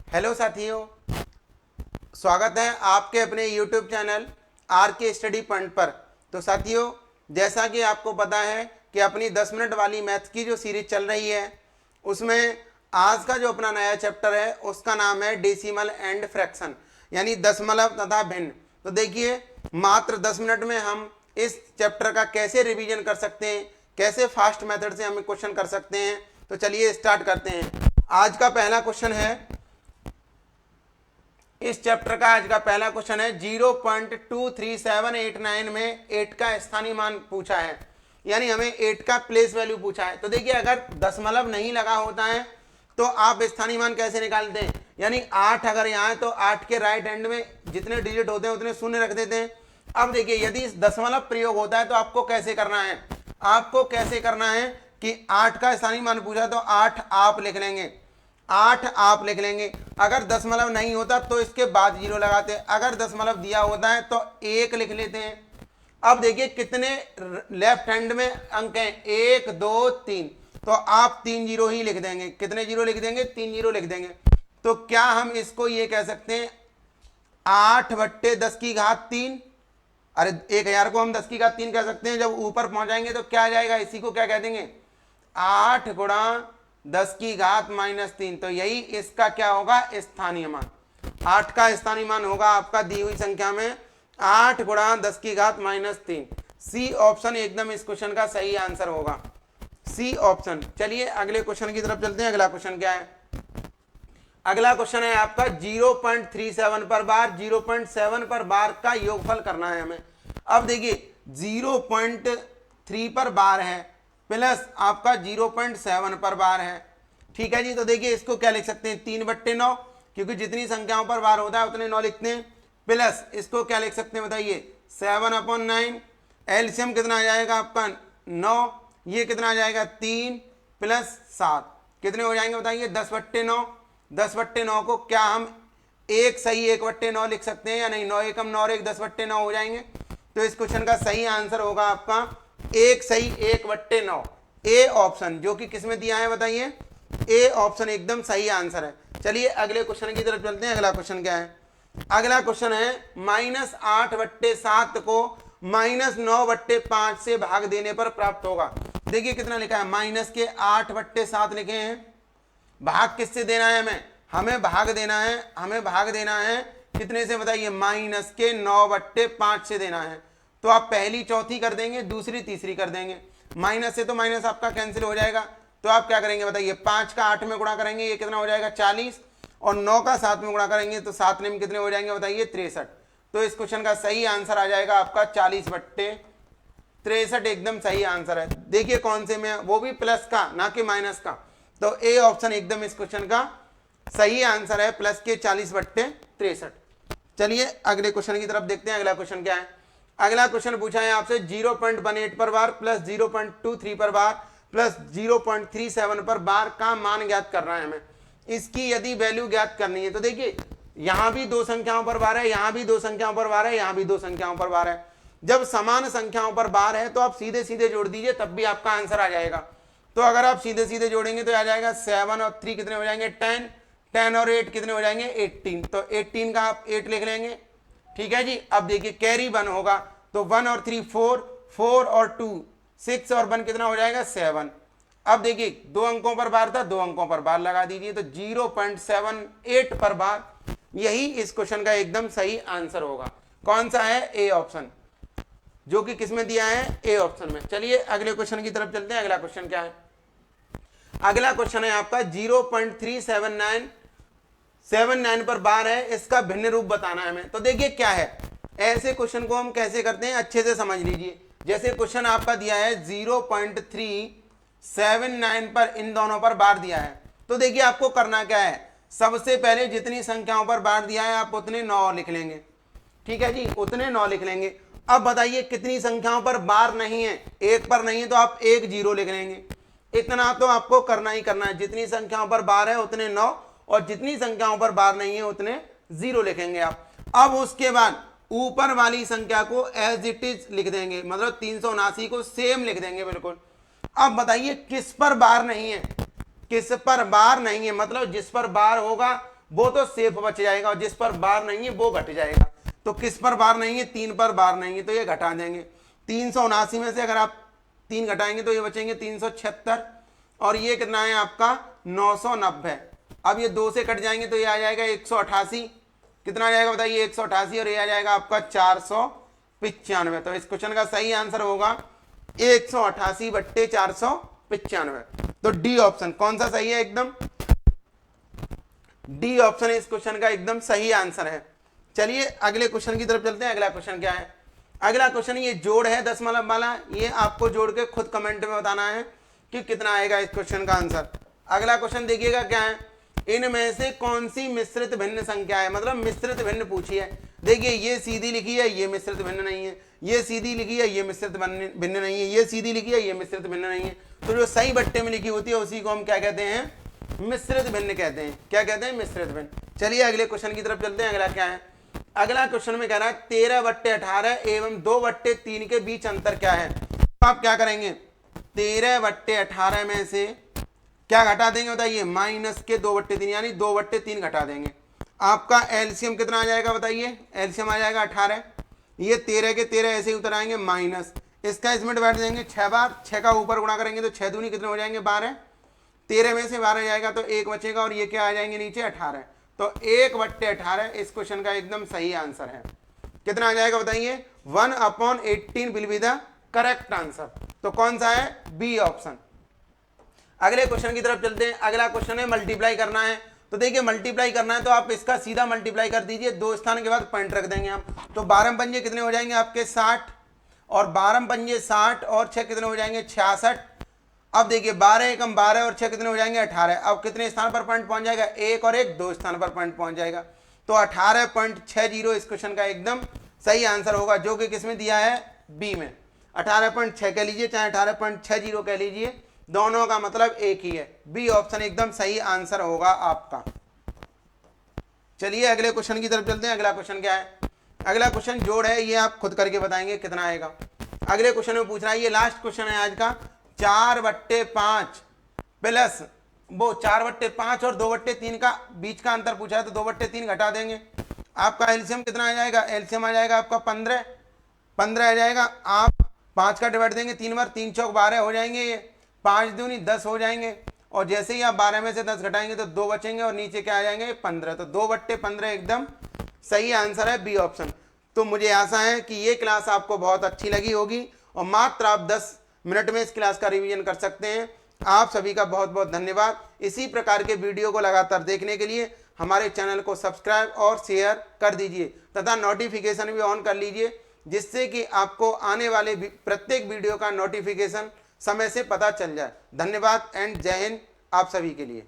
Hello साथियों, स्वागत है आपके अपने YouTube चैनल आर के स्टडी पॉइंट पर। तो साथियों, जैसा कि आपको पता है कि अपनी 10 मिनट वाली मैथ की जो सीरीज चल रही है उसमें आज का जो अपना नया चैप्टर है उसका नाम है डेसिमल एंड फ्रैक्शन, यानी दशमलव तथा भिन्न। तो देखिए, मात्र 10 मिनट में हम इस चैप्टर का कैसे रिवीजन कर सकते हैं, कैसे फास्ट मेथड से हम क्वेश्चन कर सकते हैं। तो चलिए स्टार्ट करते हैं। आज का पहला क्वेश्चन है, इस चैप्टर का आज का पहला क्वेश्चन है 0.23789 में 8 का स्थानीय मान पूछा है, यानी हमें 8 का प्लेस वैल्यू पूछा है। तो देखिए, अगर दशमलव नहीं लगा होता है तो आप स्थानीय मान कैसे निकालते हैं, यानी 8 अगर यहाँ है तो 8 के राइट हैंड में जितने डिजिट होते हैं उतने शून्य रख देते हैं। अब देखिए, यदि दशमलव प्रयोग होता है तो आपको कैसे करना है, आपको कैसे करना है कि 8 का स्थानीय मान पूछा तो 8 आप लिख लेंगे, 8 आप लिख लेंगे। अगर दशमलव नहीं होता तो इसके बाद 0 लगाते हैं, अगर दशमलव दिया होता है तो 1 लिख लेते हैं। अब देखिए कितने लेफ्ट हैंड में अंक हैं, 1 2 3, तो आप 3 0 ही लिख देंगे। कितने 0 लिख देंगे? 3 0 लिख देंगे। तो क्या हम इसको ये कह सकते हैं 8 बट्टे 10 की घात 3, अरे 1000 को हम 10 की घात 3 कह सकते हैं। जब ऊपर पहुंचाएंगे तो क्या आ जाएगा, इसी को क्या कह देंगे 8 गुणा 10 की घात -3। तो यही इसका क्या होगा, स्थानीय मान। 8 का स्थानीय मान होगा आपका दी हुई संख्या में 8 गुणा 10 की घात -3। सी ऑप्शन एकदम इस क्वेश्चन का सही आंसर होगा, सी ऑप्शन। चलिए अगले क्वेश्चन की तरफ चलते हैं। अगला क्वेश्चन क्या है? अगला क्वेश्चन है आपका 0.37 पर बार 0.7 पर बार का योगफल करना है हमें। अब देखिए 0.3 पर बार है प्लस आपका 0.7 पर बार है, ठीक है जी। तो देखिए इसको क्या लिख सकते हैं 3/9, क्योंकि जितनी संख्याओं पर बार होता है उतने 9 लिखते हैं। प्लस इसको क्या लिख सकते हैं बताइए 7/9। एलसीएम कितना आ जाएगा आपका 9, ये कितना आ जाएगा 3 + 7, कितने हो जाएंगे बताइए 10/9। 10/9 को क्या हम 1 सही 1/9 लिख सकते हैं या नहीं? 9 एकम 9 और 1 10/9 हो जाएंगे। तो इस क्वेश्चन का सही आंसर होगा आपका 1 सही 1/9, ए ऑप्शन, जो कि किसमें दिया है बताइए, ए ऑप्शन एकदम सही आंसर है। चलिए अगले क्वेश्चन की तरफ चलते हैं। अगला क्वेश्चन क्या है? अगला क्वेश्चन है -8/7 को -9/5 से भाग देने पर प्राप्त होगा। देखिए कितना लिखा है, माइनस के 8/7 लिखे हैं। भाग किससे देना है हमें? हमें भाग देना है, हमें भाग देना है कितने से बताइए, -9/5 से देना है। तो आप पहली चौथी कर देंगे, दूसरी तीसरी कर देंगे। माइनस से तो माइनस आपका कैंसिल हो जाएगा। तो आप क्या करेंगे बताइए, 5 का 8 में गुणा करेंगे, ये कितना हो जाएगा 40, और 9 का 7 में गुणा करेंगे तो 7 में कितने हो जाएंगे बताइए 63। तो इस क्वेश्चन का सही आंसर आ जाएगा आपका 40/63, एकदम सही आंसर है। देखिए कौन से में, वो भी प्लस का ना कि माइनस का। तो ए ऑप्शन एकदम इस क्वेश्चन का सही आंसर है, प्लस के 40/63। चलिए अगले क्वेश्चन की तरफ देखते हैं। अगला क्वेश्चन क्या है? अगला क्वेश्चन पूछा है आपसे 0.18 पर बार प्लस 0.23 पर बार प्लस 0.37 पर बार का मान ज्ञात करना है हमें। इसकी यदि वैल्यू ज्ञात करनी है तो देखिए यहां भी 2 संख्याओं पर बार है, यहां भी 2 संख्याओं पर बार है, यहां भी 2 संख्याओं पर बार है। जब समान संख्याओं पर बार है तो आप सीधे सीधे जोड़ दीजिए, तब भी आपका आंसर आ जाएगा। तो अगर आप सीधे सीधे जोड़ेंगे तो आ जाएगा 7 और 3 कितने हो जाएंगे 10, 10 और 8 कितने हो जाएंगे 18। तो 18 का आप 8 लिख लेंगे, ठीक है जी। अब देखिए कैरी 1 होगा, तो 1 और 3 4, 4 और 2 6 और 1 कितना हो जाएगा 7। अब देखिए 2 अंकों पर बार था, 2 अंकों पर बार लगा दीजिए, तो 0.78 पर बार, यही इस क्वेश्चन का एकदम सही आंसर होगा। कौन सा है? ए ऑप्शन, जो कि किसमें दिया है, ए ऑप्शन में। चलिए अगले क्वेश्चन की तरफ चलते हैं। अगला क्वेश्चन क्या है? अगला क्वेश्चन है आपका 0.379 पर बार है, इसका भिन्न रूप बताना है हमें। तो देखिए क्या है, ऐसे क्वेश्चन को हम कैसे करते हैं अच्छे से समझ लीजिए। जैसे क्वेश्चन आपका दिया है 0.379 पर इन दोनों पर बार दिया है, तो देखिए आपको करना क्या है, सबसे पहले जितनी संख्याओं पर बार दिया है आप उतने 9 लिख लेंगे, ठीक है जी, उतने 9 लिख लेंगे। अब बताइए कितनी संख्याओं पर बार नहीं है, 1 पर नहीं है, तो आप 1 0 लिख लेंगे। इतना तो आपको करना ही करना है, जितनी संख्याओं पर बार है उतने 9, और जितनी संख्याओं पर बार नहीं है उतने 0 लिखेंगे आप। अब उसके बाद ऊपर वाली संख्या को एज इट इज लिख देंगे, मतलब 379 को सेम लिख देंगे बिल्कुल। अब बताइए किस पर बार नहीं है, किस पर बार नहीं है, मतलब जिस पर बार होगा वो तो सेफ बच जाएगा, और जिस पर बार नहीं है वो घट जाएगा। तो किस पर बार नहीं है? 3 पर बार नहीं है, तो ये घटा देंगे। 379 में से अगर आप 3 घटाएंगे तो ये बचेंगे 376, और ये कितना है आपका 990। अब ये 2 से कट जाएंगे तो ये आ जाएगा 188। कितना आ जाएगा बताइए? 188, और ये आ जाएगा आपका 495। तो इस क्वेश्चन का सही आंसर होगा 188/495। तो डी ऑप्शन कौन सा सही है? एकदम डी ऑप्शन इस क्वेश्चन का एकदम सही आंसर है। चलिए अगले क्वेश्चन की तरफ चलते हैं। अगला क्वेश्चन क्या है? अगला क्वेश्चन ये जोड़ है दशमलव वाला। ये आपको जोड़ के खुद कमेंट में बताना है कि कितना आएगा इस क्वेश्चन का आंसर। अगला क्वेश्चन देखिएगा क्या है, इनमें से कौन सी मिश्रित भिन्न संख्या है, मतलब मिश्रित भिन्न पूछी है। देखिए ये सीधी लिखी है, ये मिश्रित भिन्न नहीं है, ये सीधी लिखी है, ये मिश्रित भिन्न नहीं है, ये सीधी लिखी है, ये मिश्रित भिन्न नहीं है। तो जो सही बट्टे में लिखी होती है उसी को हम क्या कहते हैं? मिश्रित भिन्न कहते हैं। क्या कहते हैं? मिश्रित भिन्न। चलिए अगले क्वेश्चन की तरफ चलते हैं। अगला क्या है? अगला क्वेश्चन में कह रहा है 13/18 एवं 2/3 के बीच अंतर क्या है। तो आप क्या करेंगे? 13/18 में से क्या घटा देंगे बताइए? माइनस के 2/3, यानी 2/3 घटा देंगे। आपका एलसीएम कितना आ जाएगा बताइए? एलसीएम आ जाएगा 18। ये 13 के 13 ऐसे ही उतर आएंगे माइनस, इसका इसमें डिवाइड देंगे 6 बार, 6 का ऊपर गुणा करेंगे तो 6 दूनी कितने हो जाएंगे? 12। 13 में से 12 जाएगा तो 1 बचेगा, और ये क्या आ जाएंगे नीचे? 18। तो 1/18 इस क्वेश्चन का एकदम सही आंसर है। कितना आ जाएगा बताइए? 1/18 will be the correct answer. तो कौन सा है? B option. अगले क्वेश्चन की तरफ चलते हैं। अगला क्वेश्चन है मल्टीप्लाई करना है। तो देखिए मल्टीप्लाई करना है तो आप इसका सीधा मल्टीप्लाई कर दीजिए, 2 स्थान के बाद पॉइंट रख देंगे हम। तो 12 पंजे कितने हो जाएंगे आपके? 60, और 12 पंजे 60 और 6 कितने हो जाएंगे? 66। अब देखिए 12 एकम 12 और 6 कितने हो जाएंगे? 18। अब कितने स्थान पर पॉइंट पहुंच जाएगा? 1 और 1, 2 स्थान पर पॉइंट पहुंच जाएगा। तो 18.60 इस क्वेश्चन का एकदम सही आंसर होगा, जो कि किसमें दिया है? बी में। 18.6 कह लीजिए चाहे 18.60 कह लीजिए, दोनों का मतलब एक ही है। बी ऑप्शन एकदम सही आंसर होगा आपका। चलिए अगले क्वेश्चन की तरफ चलते हैं। अगला क्वेश्चन क्या है? अगला क्वेश्चन जोड़ है, ये आप खुद करके बताएंगे कितना आएगा। अगले क्वेश्चन में पूछ रहा है, ये लास्ट क्वेश्चन है आज का, 4/5 प्लस वो 4/5 और 2/3 का बीच का अंतर पूछा है, तो 2/3 घटा देंगे। आपका एलसीएम कितना आ जाएगा? एलसीएम आ जाएगा आपका 15 आ जाएगा। आप 5 का डिवाइड देंगे 3 बार, 3 चौक 12 हो जाएंगे, ये 5 दूनी 10 हो जाएंगे, और जैसे ही आप 12 में से 10 घटाएंगे तो 2 बचेंगे, और नीचे क्या आ जाएंगे? 15। तो 2/15 एकदम सही आंसर है, बी ऑप्शन। तो मुझे आशा है कि ये क्लास आपको बहुत अच्छी लगी होगी, और मात्र आप 10 मिनट में इस क्लास का रिवीजन कर सकते हैं। आप सभी का बहुत बहुत धन्यवाद। इसी प्रकार के वीडियो को लगातार देखने के लिए हमारे चैनल को सब्सक्राइब और शेयर कर दीजिए, तथा नोटिफिकेशन भी ऑन कर लीजिए, जिससे कि आपको आने वाले प्रत्येक वीडियो का नोटिफिकेशन समय से पता चल जाए। धन्यवाद एंड जय हिंद आप सभी के लिए।